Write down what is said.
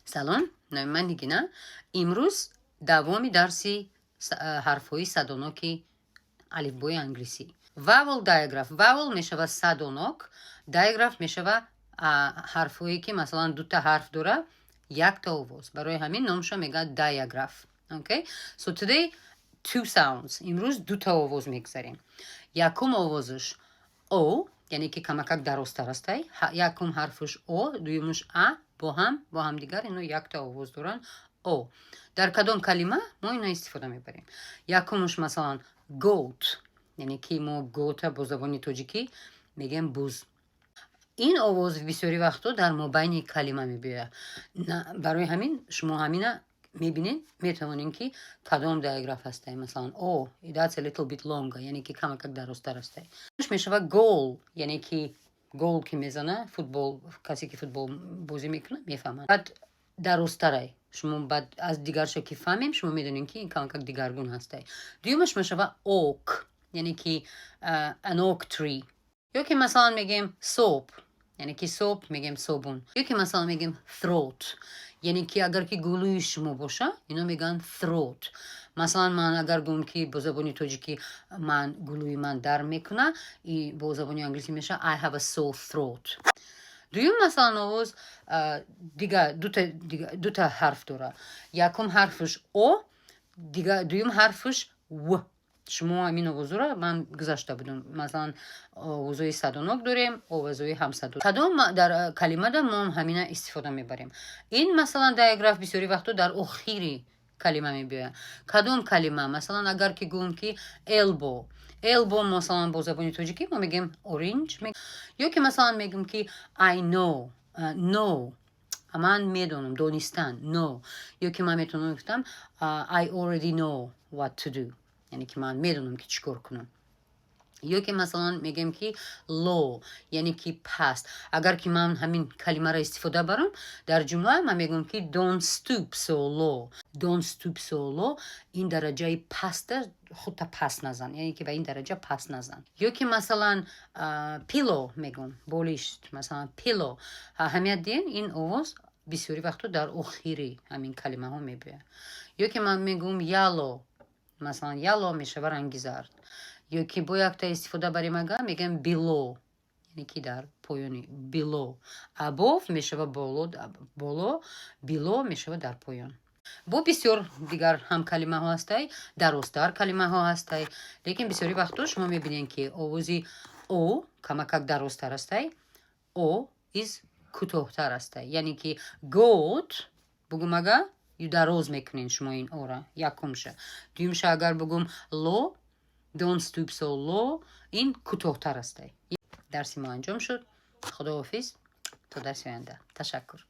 سلام، نام من نگینا. امروز دوامی درسی حرفهای صدانوکی الفبای انگلیسی. vowel diagraph. vowel میشود صدانوک. diagraph میشود حرفهایی که مثلا دو تا حرف داره یک تا آواز. برای همین نامش میگه diagraph. Okay? So today two sounds. امروز دو تا آواز میگذاریم. یکم آوازش او، یعنی که کمکک درست‌تر است. یکم حرفش او، دویمش ا، با هم دیگر اینو یک تا آواز دارن. او در کدام کلمه ما اینا استفاده میبریم. یکمش مثلا goat، یعنی که ما goat با زبان تاجیکی میگیم بوز. این آواز بسیاری وقتا در مابین کلمه میبیه. برای همین شما همینا میبینین میتونین که کدام دیاگراف هسته. مثلا او that's a little bit longer، یعنی که کمک درست‌تر هسته. میشه گول، یعنی که گول که میزنه فوتبال، کسی که فوتبال بازی میکنه میفهمه. بعد درست‌تره. شما بعد از دیگرش که فهمیم شما میدونین که این کمک دیگرگون هسته. دومش میشه oak، یعنی که an oak tree. یا که مثلا میگیم soap، یعنی که soap میگیم صابون. یا که مثلا میگیم throat، یعنی که اگر که گلوی شما باشه اینو میگن throat. مثلا من اگر گم که با زبانی تاجیکی من گلوی من در میکنه، با زبانی انگلیسی میشه I have a sore throat. دویم مثلا آواز دیگه دو تا حرف داره. یکم حرفش او، دویم حرفش و. شما همین آوازو را من گذاشته بودم. مثلا آوازوی صدانوک داریم، آوازوی همصدانوک. کدام در کلمه در ما همین استفاده میبریم. این مثلا دیاگراف بسیاری وقتا در آخری کلمه میبیه. کدام کلمه مثلا اگر که گویم که elbow مثلا با زبانی تاجیکی ما میگیم orange. یا که مثلا میگیم که I know من میدونم، دونستن know. یا که من میتونم گفتم I already know what to do، یعنی که من میدونم که چیکار کنم. یا که مثلا میگم که low، یعنی که پست. اگر که من همین کلمه را استفاده برم در جمله من میگم که don't stoop so low، این درجه پست خودت پس نزن، یعنی که به این درجه پس نزن. یا که مثلا pillow میگم بالشت، مثلا pillow. همین دین این آواز بسیاری وقتا در آخری همین کلمه ها میبیه. یا که من میگم yellow، مثلا یالو میشه رنگ زرد. یا که با یک تا استفاده بریم اگر میگم below، یعنی که در پایانی. below above میشه بالا، below میشه در پایان. با بسیار دیگر هم کلمه ها هسته، درست‌تر کلمه ها هسته. لیکن بسیاری وقتا شما میبینین که آوازی او کمک درست‌تر هسته، او is کوتاه‌تر هسته. یعنی که goat بگم اگر دراز میکنین شما این اورا یکمشه. دویمشه اگر بگم low don't stoop so low، این کوتاه‌تر هسته. درس ما انجام شد. خداحافظ تا درس آینده. تشکر.